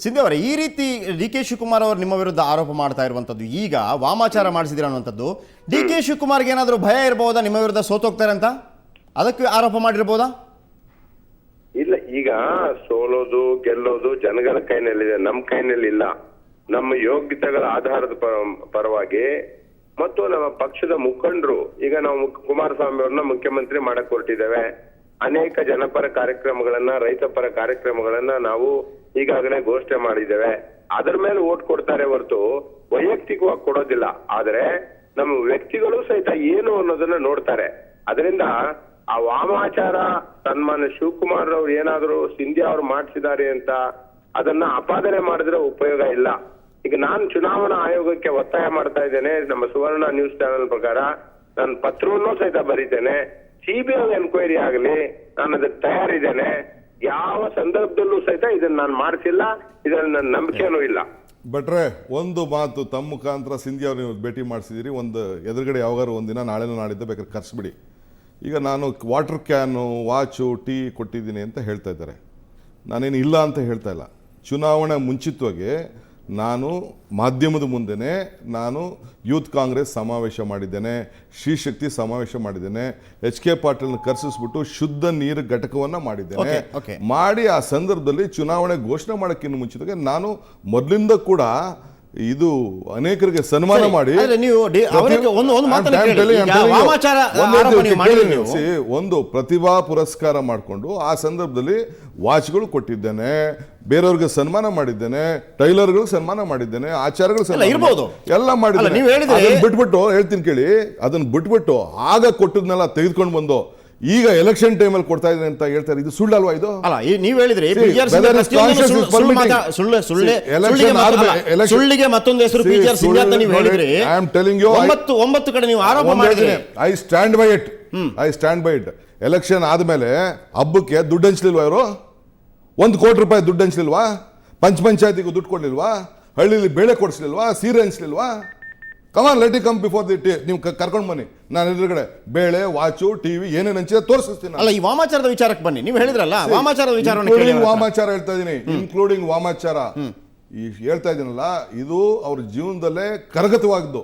ಸಿಂಧು ಅವರೇ, ಈ ರೀತಿ ಡಿ ಕೆ ಶಿವಕುಮಾರ್ ಅವರು ನಿಮ್ಮ ವಿರುದ್ಧ ಆರೋಪ ಮಾಡ್ತಾ ಇರುವಂತದ್ದು, ಈಗ ವಾಮಾಚಾರ ಮಾಡಿಸಿದಿರ ಅನ್ನುವಂಥದ್ದು, ಡಿ ಕೆ ಶಿವಕುಮಾರ್ಗೆ ಏನಾದರೂ ಭಯ ಇರಬಹುದಾ ನಿಮ್ಮ ವಿರುದ್ಧ ಸೋತೋಗ್ತಾರೆ ಅಂತ? ಅದಕ್ಕೆ ಆರೋಪ ಮಾಡಿರ್ಬೋದಾ? ಇಲ್ಲ, ಈಗ ಸೋಲೋದು ಗೆಲ್ಲೋದು ಜನಗಳ ಕೈನಲ್ಲಿದೆ, ನಮ್ಮ ಕೈನಲ್ಲಿ ಇಲ್ಲ. ನಮ್ಮ ಯೋಗ್ಯತೆಗಳ ಆಧಾರದ ಪರವಾಗಿ ಮತ್ತು ನಮ್ಮ ಪಕ್ಷದ ಮುಖಂಡರು, ಈಗ ನಾವು ಕುಮಾರಸ್ವಾಮಿ ಅವ್ರನ್ನ ಮುಖ್ಯಮಂತ್ರಿ ಮಾಡಕ್ ಹೊರಟಿದ್ದೇವೆ. ಅನೇಕ ಜನಪರ ಕಾರ್ಯಕ್ರಮಗಳನ್ನ, ರೈತ ಪರ ಕಾರ್ಯಕ್ರಮಗಳನ್ನ ನಾವು ಈಗಾಗಲೇ ಘೋಷಣೆ ಮಾಡಿದ್ದೇವೆ. ಅದರ ಮೇಲೆ ಓಟ್ ಕೊಡ್ತಾರೆ ಹೊರತು ವೈಯಕ್ತಿಕವಾಗಿ ಕೊಡೋದಿಲ್ಲ. ಆದ್ರೆ ನಮ್ಮ ವ್ಯಕ್ತಿಗಳು ಸಹಿತ ಏನು ಅನ್ನೋದನ್ನ ನೋಡ್ತಾರೆ. ಅದರಿಂದ ಆ ವಾಮಾಚಾರ ಸನ್ಮಾನ್ಯ ಶಿವಕುಮಾರ್ ಅವ್ರು ಏನಾದ್ರು ಸಿಂಧ್ಯಾ ಅವ್ರು ಮಾಡಿಸಿದ್ದಾರೆ ಅಂತ ಅದನ್ನ ಅಪಾದನೆ ಮಾಡಿದ್ರೆ ಉಪಯೋಗ ಇಲ್ಲ. ಈಗ ನಾನು ಚುನಾವಣಾ ಆಯೋಗಕ್ಕೆ ಒತ್ತಾಯ ಮಾಡ್ತಾ ಇದ್ದೇನೆ. ನಮ್ಮ ಸುವರ್ಣ ನ್ಯೂಸ್ ಚಾನೆಲ್ ಪ್ರಕಾರ ನಾನು ಪತ್ರವನ್ನು ಸಹಿತ ಬರೀತೇನೆ. ಸಿಬಿಐ ಎನ್ಕ್ವೈರಿ ಆಗಲಿ, ನಾನು ಅದಕ್ಕೆ ತಯಾರಿದ್ದೇನೆ. ಯಾವ ಸಂದರ್ಭದಲ್ಲೂ ಸಹಿತ ಇದನ್ನ ನಾನು ಮಾಡಿಸಿಲ್ಲ, ಇದ್ರಲ್ಲಿ ನನ್ನ ನಂಬಿಕೆನೂ ಇಲ್ಲ. ಭಟ್ರೆ, ಒಂದು ಮಾತು, ತಮ್ಮ ಮುಖಾಂತರ ಸಿಂಧ್ಯಾ ಅವ್ರು ನೀವು ಭೇಟಿ ಮಾಡಿಸಿದಿರಿ. ಒಂದು ಎದುರುಗಡೆ ಯಾವಾಗಾರು ಒಂದಿನ ನಾಳೆನೂ ನಾಳಿದ್ದು ಬೇಕಾದ್ರೆ ಕರ್ಸ್ಬಿಡಿ. ಈಗ ನಾನು ವಾಟರ್ ಕ್ಯಾನು, ವಾಚು, ಟೀ ಕೊಟ್ಟಿದ್ದೀನಿ ಅಂತ ಹೇಳ್ತಾ ಇದ್ದಾರೆ. ನಾನೇನು ಇಲ್ಲ ಅಂತ ಹೇಳ್ತಾ ಇಲ್ಲ. ಚುನಾವಣೆ ಮುಂಚಿತವಾಗಿ ನಾನು ಮಾಧ್ಯಮದ ಮುಂದೆನೇ ನಾನು ಯೂತ್ ಕಾಂಗ್ರೆಸ್ ಸಮಾವೇಶ ಮಾಡಿದ್ದೇನೆ, ಶ್ರೀಶಕ್ತಿ ಸಮಾವೇಶ ಮಾಡಿದ್ದೇನೆ, ಎಚ್ ಕೆ ಪಾಟೀಲ್ನ ಕರೆಸಿಸ್ಬಿಟ್ಟು ಶುದ್ಧ ನೀರು ಘಟಕವನ್ನು ಮಾಡಿದ್ದೇನೆ. ಮಾಡಿ ಆ ಸಂದರ್ಭದಲ್ಲಿ ಚುನಾವಣೆ ಘೋಷಣೆ ಮಾಡೋಕ್ಕಿಂತ ಮುಂಚಿತವಾಗಿ ನಾನು ಮೊದಲಿಂದ ಕೂಡ ಇದು ಅನೇಕರಿಗೆ ಸನ್ಮಾನ ಮಾಡಿ ಒಂದು ಪ್ರತಿಭಾ ಪುರಸ್ಕಾರ ಮಾಡಿಕೊಂಡು ಆ ಸಂದರ್ಭದಲ್ಲಿ ವಾಚ್ಗಳು ಕೊಟ್ಟಿದ್ದೇನೆ, ಬೇರೆಯವ್ರಿಗೆ ಸನ್ಮಾನ ಮಾಡಿದ್ದೇನೆ, ಟೈಲರ್ಗಳು ಸನ್ಮಾನ ಮಾಡಿದ್ದೇನೆ, ಆಚಾರಗಳು ಎಲ್ಲ ಮಾಡಿದ್ದೇನೆ. ಬಿಟ್ಬಿಟ್ಟು ಹೇಳ್ತೀನಿ ಕೇಳಿ, ಅದನ್ನ ಬಿಟ್ಬಿಟ್ಟು ಆಗ ಕೊಟ್ಟದ್ನೆಲ್ಲ ತೆಗೆದುಕೊಂಡು ಬಂದು ಈಗ ಎಲೆಕ್ಷನ್ ಟೈಮಲ್ಲಿ ಕೊಡ್ತಾ ಇದ್ದಾರೆ ಅಂತ ಹೇಳ್ತಾರೆ. ಇದು ಸುಳ್ಳಲ್ವಾ? ಇದು ಅಲ್ಲ, ನೀವು ಹೇಳಿದ್ರಿ ಸುಳ್ಳಿಗೆ ಮತ್ತೊಂದು ಹೆಸರು ಪಿಜಿಆರ್ ಸಿಂಧ್ಯಾ ಅಂತ ನೀವು ಹೇಳಿದ್ರಿ. ಐ ಆಮ್ ಟೆಲಿಂಗ್ ಯು, 9 ಕಡೆ ನೀವು ಆರೋಪ ಮಾಡಿದ್ರಿ. I stand by it. Election ಆದ್ಮೇಲೆ ಹಬ್ಬಕ್ಕೆ ದುಡ್ಡು ಹಂಚಲಿಲ್ವಾ ಇವರು? 1 ಕೋಟಿ ರೂಪಾಯಿ ದುಡ್ಡು ಹಂಚಲಿಲ್ವಾ? ಪಂಚಾಯತಿಗೂ ದುಡ್ಡು ಕೊಡ್ಲಿಲ್ವಾ? ಹಳ್ಳಿಲಿ ಬೇಳೆ ಕೊಡಿಸ್ಲಿಲ್ವಾ? ಸೀರೆ ಹಂಚಲಿಲ್ವಾ? Come on, let it come before the ನೀವು ಕರ್ಕೊಂಡು ಬನ್ನಿ. ನಾನು ಎದುರುಗಡೆ ಬೇಳೆ, ವಾಚು, ಟಿವಿ ಏನೇನು ಹಂಚಿದೆ ತೋರಿಸ್ತೀನಿ. ಅಲ್ಲ, ಈ ವಾಮಾಚಾರದ ವಿಚಾರಕ್ಕೆ ಬನ್ನಿ. ನೀವು ಹೇಳಿದ್ರಲ್ಲ ವಾಮಾಚಾರದ ವಿಚಾರ, ವಾಮಾಚಾರ ಹೇಳ್ತಾ ಇದೀನಿ, ಇನ್ಕ್ಲೂಡಿಂಗ್ ವಾಮಾಚಾರ ಈ ಹೇಳ್ತಾ ಇದೀನಲ್ಲ, ಇದು ಅವ್ರ ಜೀವನದಲ್ಲೇ ಕರಗತವಾದ್ದು.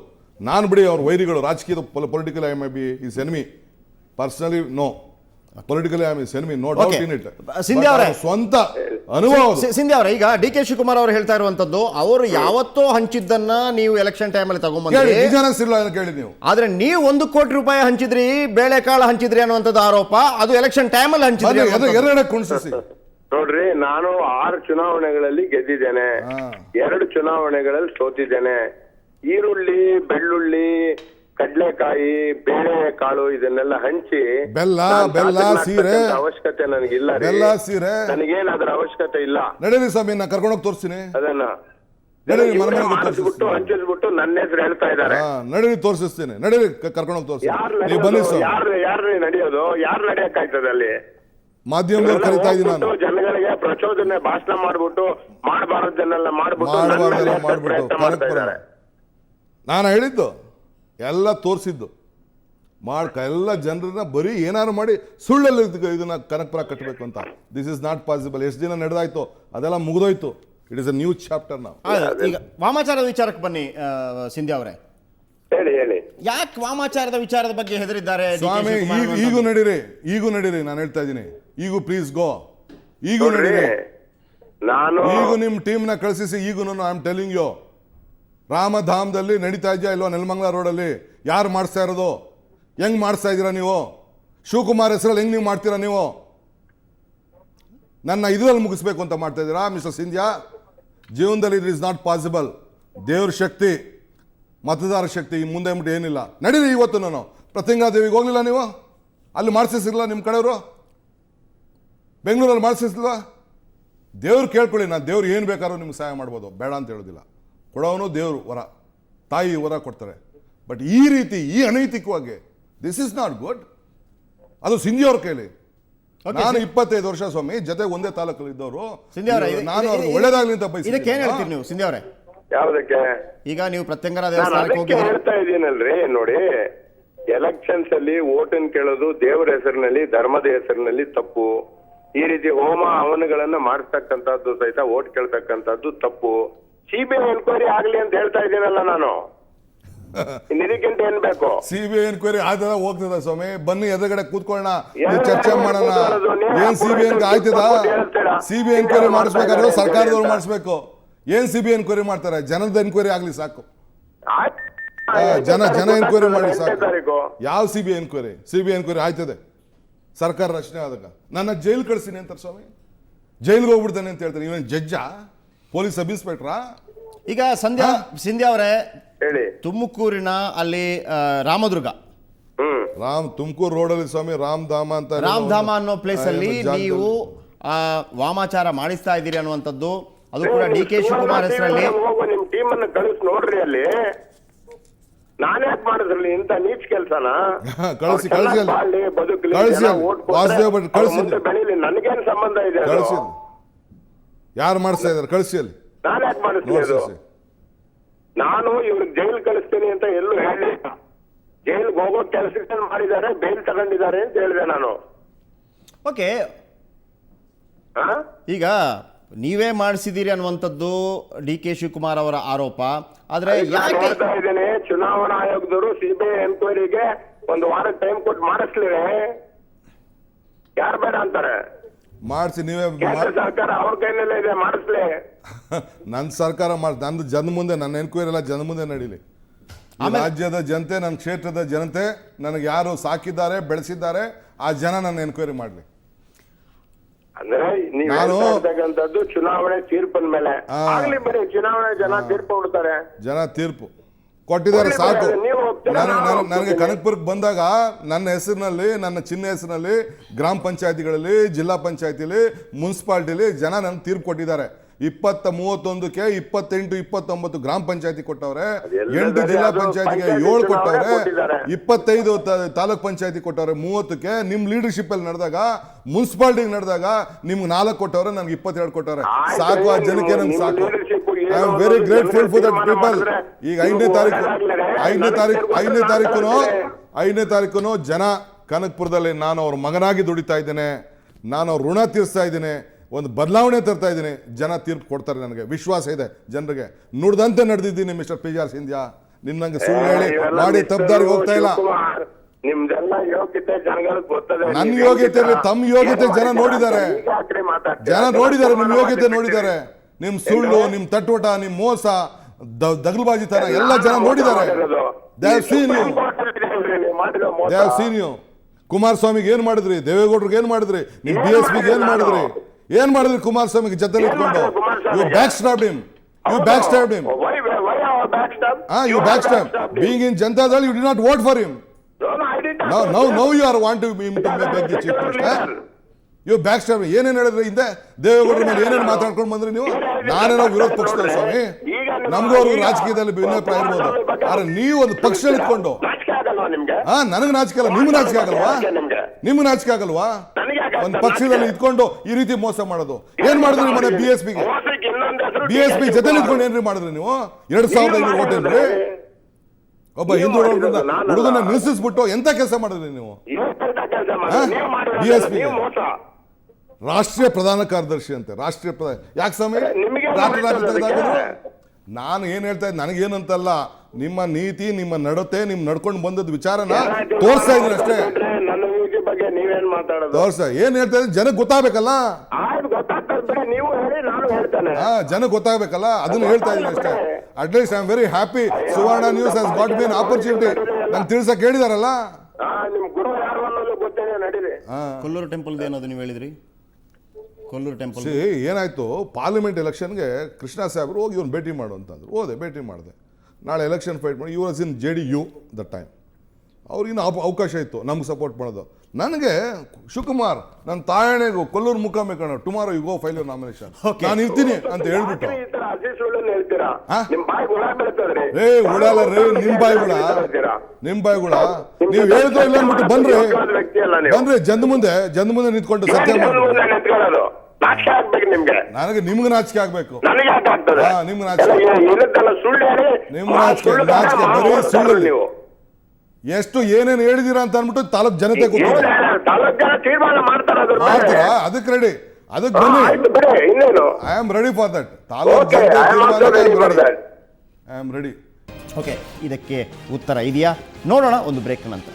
ನಾನು ಬಿಡಿ, ಅವ್ರ ವೈರಿಗಳು, ರಾಜಕೀಯದ political I may be is enemy, personally no, politically I miss enemy, no doubt in it. Scindia ಅವರೇ, ಸ್ವಂತ ಅನುಭವ. ಸಿಂಧ್ಯಾ ಅವರೇ, ಈಗ ಡಿ ಕೆ ಶಿವಕುಮಾರ್ ಅವರು ಹೇಳ್ತಾ ಇರುವಂತದ್ದು, ಅವರು ಯಾವತ್ತೋ ಹಂಚಿದ್ದನ್ನ ನೀವು ಎಲೆಕ್ಷನ್ ಟೈಮ್ ಅಲ್ಲಿ ತಗೊಂಡ್ಬಂದ್ರಿ, ಕೇಳಿ ನೀವು. ಆದ್ರೆ ನೀವು 1 ಕೋಟಿ ರೂಪಾಯಿ ಹಂಚಿದ್ರಿ, ಬೇಳೆಕಾಳು ಹಂಚಿದ್ರಿ ಅನ್ನುವಂಥದ್ದು ಆರೋಪ, ಅದು ಎಲೆಕ್ಷನ್ ಟೈಮ್ ಅಲ್ಲಿ ಹಂಚಿದ್ರಿ. ನೋಡ್ರಿ, ನಾನು 6 ಚುನಾವಣೆಗಳಲ್ಲಿ ಗೆದ್ದಿದ್ದೇನೆ, 2 ಚುನಾವಣೆಗಳಲ್ಲಿ ಸೋತಿದ್ದೇನೆ. ಈರುಳ್ಳಿ, ಬೆಳ್ಳುಳ್ಳಿ, ಕಡ್ಲೆಕಾಯಿ, ಬೇಳೆ ಕಾಳು ಇದನ್ನೆಲ್ಲ ಹಂಚಿ ಸೀರೆ ಅವಶ್ಯಕತೆ ನನಗಿಲ್ಲ. ನನಗೇನಾದ್ರ ಅವಶ್ಯಕತೆ ಇಲ್ಲ. ನಡೀರಿ ಸ್ವಾಮಿ, ನಾ ಕರ್ಕೊಂಡೋಗಿ ತೋರಿಸ್ತೀನಿ. ಅದನ್ನ ಹಂಚಿಸ್ಬಿಟ್ಟು ನನ್ನ ಹೆಸರು ಹೇಳ್ತಾ ಇದ್ದಾರೆ. ನಡೀರಿ ತೋರಿಸ್ತೀನಿ, ನಡೀರಿ ಕರ್ಕೊಂಡೋಗಿ ತೋರಿಸ್ತೀನಿ. ಯಾರು ನಡೆಯೋದು? ಯಾರು ನಡೆಯಕ್ಕಾಯ್ತದೆ ಅಲ್ಲಿ? ಮಾಧ್ಯಮದವ್ರು ಕರೀತಾ ಇದ್ದೀನಿ ನಾನು. ಜನಗಳಿಗೆ ಪ್ರಚೋದನೆ ಭಾಷಣ ಮಾಡ್ಬಿಟ್ಟು ಮಾಡಬಾರದನ್ನೆಲ್ಲ ಮಾಡ್ಬಿಟ್ಟು ನಾನು ಹೇಳಿದ್ದು ಎಲ್ಲ ತೋರಿಸಿದ್ದು ಎಲ್ಲ ಜನರನ್ನ ಬರೀ ಏನಾರು ಮಾಡಿ ಸುಳ್ಳಲ್ಲಿ ಇದನ್ನ ಕನಕಪುರ ಕಟ್ಟಬೇಕು ಅಂತ. This is not possible. ಎಷ್ಟು ದಿನ ನಡೆದಾಯ್ತು, ಅದೆಲ್ಲ ಮುಗಿದೋಯ್ತು. It is a new chapter ನಾವು. ಈಗ ವಾಮಾಚಾರದ ವಿಚಾರಕ್ಕೆ ಬನ್ನಿ ಸಿಂಧ್ಯಾ ಅವರೇ. ಹೇಳಿ. ಯಾಕೆ ವಾಮಾಚಾರದ ವಿಚಾರದ ಬಗ್ಗೆ ಹೆದರಿದ್ದಾರೆ ಸ್ವಾಮಿ? ಈಗೂ ನಡೀರಿ, ನಾನು ಹೇಳ್ತಾ ಇದ್ದೀನಿ. ಈಗೂ ಪ್ಲೀಸ್ ಗೋ, ಈಗೂ ನಡೀರಿ. ಈಗೂ ನಿಮ್ ಟೀಮ್ ನ ಕಳಿಸಿ. ಈಗೂ ಐ ಆಮ್ ಟೆಲಿಂಗ್ ಯು, ರಾಮಧಾಮದಲ್ಲಿ ನಡೀತಾ ಇದೆಯಾ ಇಲ್ವಾ? ನೆಲಮಂಗಲ ರೋಡಲ್ಲಿ ಯಾರು ಮಾಡಿಸ್ತಾ ಇರೋದು? ಹೆಂಗ್ ಮಾಡಿಸ್ತಾ ಇದ್ದೀರಾ ನೀವು? ಶಿವಕುಮಾರ್ ಹೆಸರಲ್ಲಿ ಹೆಂಗ್ ನೀವು ಮಾಡ್ತೀರಾ ನೀವು? ನನ್ನ ಇದರಲ್ಲಿ ಮುಗಿಸ್ಬೇಕು ಅಂತ ಮಾಡ್ತಾ ಇದ್ದೀರಾ ಮಿಸ್ಟರ್ ಸಿಂಧ್ಯಾ? ಜೀವನದಲ್ಲಿ ಇಟ್ ಇಸ್ ನಾಟ್ ಪಾಸಿಬಲ್. ದೇವ್ರ ಶಕ್ತಿ, ಮತದಾರ ಶಕ್ತಿ ಮುಂದೆ ಮುಟ್ಟು ಏನಿಲ್ಲ. ನಡೀರಿ. ಇವತ್ತು ನಾನು ಪ್ರತಿಂಗಾದೇವಿಗೆ ಹೋಗ್ಲಿಲ್ಲ, ನೀವು ಅಲ್ಲಿ ಮಾಡಿಸಿಲ್ಲ, ನಿಮ್ಮ ಕಡೆಯವರು ಬೆಂಗಳೂರಲ್ಲಿ ಮಾಡಿಸಿಲ್ವಾ? ದೇವ್ರು ಕೇಳ್ಕೊಳ್ಳಿ, ನಾನು ದೇವ್ರು ಏನು ಬೇಕಾದ್ರೂ ನಿಮ್ಗೆ ಸಹಾಯ ಮಾಡ್ಬೋದು, ಬೇಡ ಅಂತ ಹೇಳೋದಿಲ್ಲ. ಕೊಡೋನು ದೇವರು ವರ, ತಾಯಿ ವರ ಕೊಡ್ತಾರೆ. ಬಟ್ ಈ ರೀತಿ ಈ ಅನೈತಿಕವಾಗಿ ದಿಸ್ ಇಸ್ ನಾಟ್ ಗುಡ್. ಅದು ಸಿಂಧ್ಯಾ ಅವ್ರ ಕೈಲಿ. ನಾನು 25 ವರ್ಷ ಸ್ವಾಮಿ ಜೊತೆ ಒಂದೇ ತಾಲೂಕಲ್ಲಿ ಇದ್ದವರು. ನಾನು ಅವ್ರಿಗೆ ಒಳ್ಳೇದಾಗ್ಲಿ ಅಂತ ಬಯಸ್ತೀನಿ. ನೀವು ಸಿಂಧ್ಯಾ ಅವರೇ, ಯಾವುದಕ್ಕೆ ಈಗ ನೀವು ಪ್ರತ್ಯಂಗರ ದೇವಸ್ಥಾನಕ್ಕೆ ಹೇಳ್ತಾ ಇದ್ದೀನಲ್ರಿ? ನೋಡಿ, ಎಲೆಕ್ಷನ್ಸ್ ಅಲ್ಲಿ ಓಟನ್ ಕೇಳೋದು ದೇವರ ಹೆಸರಿನಲ್ಲಿ, ಧರ್ಮದ ಹೆಸರಿನಲ್ಲಿ ತಪ್ಪು. ಈ ರೀತಿ ಹೋಮ ಹವನಗಳನ್ನ ಮಾಡಿಸ್ತಕ್ಕಂಥದ್ದು ಸಹಿತ ಓಟ್ ಕೇಳ್ತಕ್ಕಂಥದ್ದು ತಪ್ಪು. ಸಿಬಿಐ ಎನ್ಕ್ವೈರಿ ಆಗ್ಲಿ ಅಂತ ಹೇಳ್ತಾ ಇದ್ದೀನಲ್ಲ ನಾನು. ಇದಕ್ಕಿಂತ ಏನ್ ಬೇಕು? ಸಿಬಿಐ ಎನ್ಕ್ವೈರಿ ಆಯ್ತದ ಹೋಗ್ತದ ಸ್ವಾಮಿ, ಬನ್ನಿ ಎದುರುಗಡೆ ಕೂತ್ಕೊಳ್ಳೋಣ, ಚರ್ಚೆ ಮಾಡೋಣ. ಏನ್ ಸಿಬಿಐ ಆಯ್ತದ? ಸಿಬಿಐ ಎನ್ಕ್ವೈರಿ ಮಾಡಿಸ್ಬೇಕಾದ್ರೆ ಸರ್ಕಾರದವ್ರು ಮಾಡಿಸ್ಬೇಕು. ಏನ್ ಸಿಬಿಐ ಎನ್ಕ್ವೈರಿ ಮಾಡ್ತಾರೆ? ಜನದ ಎನ್ಕ್ವೈರಿ ಆಗ್ಲಿ ಸಾಕು. ಜನ ಎನ್ಕ್ವೈರಿ ಮಾಡಿ ಸಾಕು. ಯಾವ ಸಿಬಿಐ ಎನ್ಕ್ವೈರಿ? ಸಿಬಿಐ ಎನ್ಕ್ವೈರಿ ಆಯ್ತದೆ ಸರ್ಕಾರ ರಚನೆ ಆದಾಗ. ನನ್ನ ಜೈಲ್ ಕಳಿಸ್ತೀನಿ ಅಂತಾರೆ ಸ್ವಾಮಿ, ಜೈಲ್ಗೆ ಹೋಗ್ಬಿಡ್ತಾನೆ ಅಂತ ಹೇಳ್ತಾರೆ. ಇವನ್ ಜಡ್ಜಾ, ಪೊಲೀಸ್ ಸಬ್ ಇನ್ಸ್ಪೆಕ್ಟ್ರಾ? ಈಗ ಸಿಂಧ್ಯಾ ಅವರೇ, ಹೇಳಿ. ತುಮಕೂರಿನ ಅಲ್ಲಿ ರಾಮದುರ್ಗ, ತುಮಕೂರು ರೋಡಲ್ಲಿ ಸ್ವಾಮಿ ರಾಮಧಾಮ ಅಂತ, ರಾಮಧಾಮ ಅನ್ನೋ ಪ್ಲೇಸ್ ಅಲ್ಲಿ ನೀವು ವಾಮಾಚಾರ ಮಾಡಿಸ್ತಾ ಇದ್ದೀರಿ ಅನ್ನುವಂಥದ್ದು, ಅದು ಕೂಡ ಡಿ.ಕೆ. ಶಿವಕುಮಾರ್ ಹೆಸರಲ್ಲಿ. ನಿಮ್ ಟೀಮ್ ಅನ್ನ ಕಳಿಸಿ ನೋಡ್ರಿ ಅಲ್ಲಿ. ನಾನ್ ಯಾಕೆ ಮಾಡಿದ್ರಲ್ಲಿ ಇಂತ ನೀಚ್ ಕೆಲ್ಸನ? ಕಳಿಸಿ ಬದುಕಲಿ, ಬೆಳೀಲಿ, ನನ್ಗೇನ್ ಸಂಬಂಧ ಇದೆ? ಯಾರು ಮಾಡಿಸ್ತಾ ಇದಾರೆ? ಕಳಿಸಿ ಅಲ್ಲಿ. ನಾನ್ ಯಾಕೆ ಮಾಡಿಸ್ಲಿ ಅದು? ನಾನು ಇವ್ರಿಗೆ ಜೈಲ್ ಕಳಿಸ್ತೀನಿ ಅಂತ ಎಲ್ಲೂ ಹೇಳಿಲ್ಲ. ಜೈಲ್ಗೆ ಹೋಗೋ ಕೆಲಸ ಮಾಡಿದ್ದಾರೆ, ಬೇಲ್ ತಗೊಂಡಿದ್ದಾರೆ ಅಂತ ಹೇಳಿದೆ ನಾನು. ಓಕೆ, ಈಗ ನೀವೇ ಮಾಡಿಸಿದ್ದೀರಿ ಅನ್ನುವಂಥದ್ದು ಡಿ.ಕೆ. ಶಿವಕುಮಾರ್ ಅವರ ಆರೋಪ. ಆದ್ರೆ ಹೇಳ್ತಾ ಇದ್ದೇನೆ, ಚುನಾವಣಾ ಆಯೋಗದವರು ಸಿಬಿಐ ಎನ್ಕ್ವೈರಿಗೆ ಒಂದು ವಾರ ಟೈಮ್ ಕೊಟ್ಟು ಮಾಡಿಸ್ಲಿ. ಯಾರು ಬೇಡ ಅಂತಾರೆ? ಮಾಡಿಸಿ, ನೀವೇ. ಸರ್ಕಾರ ಅವ್ರ ಕೈನಲ್ಲೇ ಇದೆ, ಮಾಡಿಸ್ಲಿ. ನನ್ನ ಸರ್ಕಾರ ನಂದು ಜನ ಮುಂದೆ, ನನ್ನ ಎನ್ಕ್ವೈರಿ ಎಲ್ಲ ಜನ ಮುಂದೆ ನಡೀಲಿ. ರಾಜ್ಯದ ಜನತೆ, ನನ್ನ ಕ್ಷೇತ್ರದ ಜನತೆ, ನನಗೆ ಯಾರು ಸಾಕಿದ್ದಾರೆ, ಬೆಳೆಸಿದ್ದಾರೆ, ಆ ಜನ ನನ್ನ ಎನ್ಕ್ವೈರಿ ಮಾಡಲಿ. ಅಂದ್ರೆ ನೀವು ಹೇಳ್ತಕ್ಕಂಥದ್ದು ಚುನಾವಣೆ ತೀರ್ಪಿನ ಮೇಲೆ ಆಗ್ಲಿ ಬಿಡಿ. ಚುನಾವಣೆ ಜನ ತೀರ್ಪು ಕೊಡ್ತಾರೆ, ಜನ ತೀರ್ಪು ಕೊಟ್ಟಿದ್ದಾರೆ ಸಾಕು. ನನಗೆ ಕನಕಪುರಕ್ಕೆ ಬಂದಾಗ ನನ್ನ ಹೆಸರಿನಲ್ಲಿ, ನನ್ನ ಚಿಹ್ನೆ ಹೆಸರಿನಲ್ಲಿ ಗ್ರಾಮ ಪಂಚಾಯತಿಗಳಲ್ಲಿ, ಜಿಲ್ಲಾ ಪಂಚಾಯತಿಲಿ, ಮುನ್ಸಿಪಾಲಿಟಿಲಿ ಜನ ನನ್ನ ತೀರ್ಪು ಕೊಟ್ಟಿದ್ದಾರೆ. 20, 31ಕ್ಕೆ 28, 29 ಗ್ರಾಮ ಪಂಚಾಯತಿ ಕೊಟ್ಟವ್ರೆ, 8 ಜಿಲ್ಲಾ ಪಂಚಾಯತಿಗೆ 7 ಕೊಟ್ಟವ್ರೆ, 25 ತಾಲೂಕ್ ಪಂಚಾಯತಿ ಕೊಟ್ಟವ್ರೆ, 30ಕ್ಕೆ ನಿಮ್ ಲೀಡರ್ಶಿಪ್ ಅಲ್ಲಿ ನಡೆದಾಗ, ಮುನ್ಸಿಪಾಲಿಟಿಗೆ ನಡೆದಾಗ ನಿಮ್ಗೆ 4 ಕೊಟ್ಟವ್ರೆ, ನನ್ಗೆ 22 ಕೊಟ್ಟವ್ರೆ. ಸಾಕು, ಆ ಜನಕ್ಕೆ ನಂಗೆ ಸಾಕು. I am very grateful for that people. ಈಗ 5ನೇ ತಾರೀಕು ಜನ ಕನಕಪುರದಲ್ಲಿ ನಾನು ಅವ್ರ ಮಗನಾಗಿ ದುಡಿತಾ ಇದ್ದೇನೆ, ನಾನು ಅವ್ರ ಋಣ ತೀರಿಸ್ತಾ ಇದ್ದೇನೆ, ಒಂದು ಬದಲಾವಣೆ ತರ್ತಾ ಇದ್ದೀನಿ. ಜನ ತೀರ್ಪು ಕೊಡ್ತಾರೆ, ನನಗೆ ವಿಶ್ವಾಸ ಇದೆ. ಜನರಿಗೆ ನುಡ್ದಂತೆ ನಡೆದಿದ್ದೀನಿ ಮಿಸ್ಟರ್ ಪಿ.ಆರ್. ಸಿಂಧ್ಯಾ. ನಿನ್ನಂಗೆ ಸುಳ್ಳು ಹೇಳಿ ಮಾಡಿ ತಪ್ಪದಾರಿಗೆ ಹೋಗ್ತಾ ಇಲ್ಲ. ನಿಮ್ದೆಲ್ಲ ಯೋಗ್ಯತೆ ಜನಗಳಿಗೆ ಗೊತ್ತದೆ. ನನ್ನ ಯೋಗ್ಯತೆ, ತಮ್ಮ ಯೋಗ್ಯತೆ ಜನ ನೋಡಿದ್ದಾರೆ. ನಿಮ್ ಯೋಗ್ಯತೆ ನೋಡಿದ್ದಾರೆ. ನಿಮ್ ಸುಳ್ಳು, ನಿಮ್ ತಟ್ಟೋಟ, ನಿಮ್ ಮೋಸ, ದಗಲ್ಬಾಜಿತನ ಎಲ್ಲ ಜನ ನೋಡಿದ್ದಾರೆ. They have seen you. ಕುಮಾರಸ್ವಾಮಿಗೆ ಏನ್ ಮಾಡಿದ್ರಿ? ದೇವೇಗೌಡರಿಗೆ ಏನ್ ಮಾಡಿದ್ರಿ? ನಿಮ್ BSPಗೆ ಏನ್ ಮಾಡಿದ್ರಿ? ಏನ್ ಮಾಡಿದ್ರಿ ಕುಮಾರಸ್ವಾಮಿಗೆ ಜೊತೆ ಇಟ್ಕೊಂಡು? You backstabbed him. You backstabbed him. Why our backstab? You backstabbed. Being in Janata Dal, you did not vote for him. No, I did not. Now you are wanting him to make the chief minister. You backstabbed. ಏನೇನು ಹೇಳಿದ್ರಿ ಹಿಂದೆ? ದೇವೇಗೌಡರ ಮೇಲೆ ಏನೇನು ಮಾತಾಡ್ಕೊಂಡು ಬಂದ್ರಿ ನೀವು? ನಾನೇನೋ ವಿರೋಧ ಪಕ್ಷದ ಸ್ವಾಮಿ, ನಮಗೂ ಅವ್ರಿಗೂ ರಾಜಕೀಯದಲ್ಲಿ ಭಿನ್ನಾಭಿಪ್ರಾಯ ಇರ್ಬೋದು, ಆದ್ರೆ ನೀವು ಒಂದು ಪಕ್ಷದಲ್ಲಿ ಇಟ್ಕೊಂಡು ನನಗೆ ನಾಚಿಕೆ ಆಗಲ್ಲ, ನಿಮ್ಗೆ ನಾಚಿಕೆ ಆಗಲ್ವಾ? ನಿಮ್ಗೆ ನಾಚಿಕೆ ಆಗಲ್ವಾ? ಒಂದು ಪಕ್ಷದಲ್ಲಿ ಇಟ್ಕೊಂಡು ಈ ರೀತಿ ಮೋಸ ಮಾಡೋದು? ಏನ್ ಮಾಡಿದ್ರಿ ನಿಮ್ಮನೆ BSPಗೆ? BSP ಜೊತೆ ಇಟ್ಕೊಂಡು ಏನ್ರಿ ಮಾಡಿದ್ರಿ ನೀವು? 2500 ಓಟ್ ಏನ್ರಿ? ಒಬ್ಬ ಹಿಂದೂ ಹುಡುಗನ ನಿಲ್ಲಿಸ್ಬಿಟ್ಟು ಎಂತ ಕೆಲಸ ಮಾಡಿದ್ರಿ ನೀವು? BSP ರಾಷ್ಟ್ರೀಯ ಪ್ರಧಾನ ಕಾರ್ಯದರ್ಶಿ ಅಂತೆ. ರಾಷ್ಟ್ರೀಯ ಯಾಕೆ ಸ್ವಾಮಿ ನಾನು ಏನ್ ಹೇಳ್ತಾ ಇದ್ದೆ, ನನಗೇನಂತಲ್ಲ, ನಿಮ್ಮ ನೀತಿ, ನಿಮ್ಮ ನಡತೆ, ನಿಮ್ ನಡ್ಕೊಂಡು ಬಂದದ್ ವಿಚಾರನ ತೋರ್ಸ್ತಾ ಇದ್ದೀನಿ ಅಷ್ಟೇ. ತೋರ್ಸ ಏನ್ ಹೇಳ್ತಾ ಇದ್ದೀನಿ ಜನಕ್ಕೆ ಗೊತ್ತಾಗಬೇಕಲ್ಲ, ಜನಕ್ಕೆ ಗೊತ್ತಾಗಬೇಕಲ್ಲ, ಅದನ್ನ ಹೇಳ್ತಾ ಇದ್ದೀನಿ ಅಷ್ಟೇ. At least I am very happy. Suvarna news has got me an opportunity. ನಂಗೆ ತಿಳ್ಸಕ್ ಹೇಳಿದಾರಲ್ಲ. ಕೊಲ್ಲೂರು ಟೆಂಪಲ್ ಏನದು ನೀವು ಹೇಳಿದ್ರಿ? ಕೊಲ್ಲೂರು ಟೆಂಪಲ್ ಏನಾಯ್ತು, ಪಾರ್ಲಿಮೆಂಟ್ ಎಲೆಕ್ಷನ್ಗೆ ಕೃಷ್ಣ ಸಾಹೇಬರು ಹೋಗಿ ಇವ್ನು ಭೇಟಿ ಮಾಡು ಅಂತಂದ್ರು. ಹೋದೆ, ಭೇಟಿ ಮಾಡಿದೆ. ನಾಳೆ ಎಲೆಕ್ಷನ್ ಫೈಟ್ ಮಾಡಿ, you was in JDU the time. ಅವ್ರಿಗಿನ್ನ ಅವಕಾಶ ಇತ್ತು ನಮ್ಗೆ ಸಪೋರ್ಟ್ ಮಾಡೋದು. ನನಗೆ ಶಿವಕುಮಾರ್ ನನ್ನ ತಾಯಣೆಗೂ ಕೊಲ್ಲೂರು ಮುಖಾಮೆ ಕಣ, tomorrow you go file your nomination, ನಾನು ಇರ್ತೀನಿ ಅಂತ ಹೇಳ್ಬಿಟ್ಟು. ಉಡಲ್ಲ ರೀ, ನಿಮ್ ಬಾಯಿಗುಳ ನೀವು ಹೇಳಿದ್ರು ಇಲ್ಲ ಅಂದ್ಬಿಟ್ಟು ಬಂದ್ರೆ ಜನ ಮುಂದೆ ನಿಂತ್ಕೊಂಡು ಸತ್ಯ ಮಾಡೋದು. ನನಗೆ ನಿಮ್ಗೆ ನಾಚಿಕೆ ಆಗ್ಬೇಕು. ನಿಮ್ಗೆ ನಾಚಿಕೆ ಬರೀ ಸುಳ್ಳು. ಎಷ್ಟು ಏನೇನು ಹೇಳಿದೀರಾ ಅಂತ ಅಂದ್ಬಿಟ್ಟು ತಾಲೂಕ್ ಜನತೆ ಗೊತ್ತಿದೆ. ತಾಲೂಕ್ ಜನ ತೀರ್ಮಾನ ಮಾಡ್ತಾರೆ ಅದ್ರ ಮೇಲೆ. ಮಾಡ್ತೀರಾ? ಅದಕ್ಕೆ ರೆಡಿ, ಅದಕ್ಕೆ ಬನ್ನಿ. ಆಯ್ತು ಬಿಡಿ, ಇನ್ನೇನು. I am ready for that. Taluk Okay, ಜನತೆ I am also ready for that. I am ready. Okay, ಇದಕ್ಕೆ ಉತ್ತರ ಇದೆಯಾ ನೋಡೋಣ ಒಂದು ಬ್ರೇಕ್ ನಂತರ.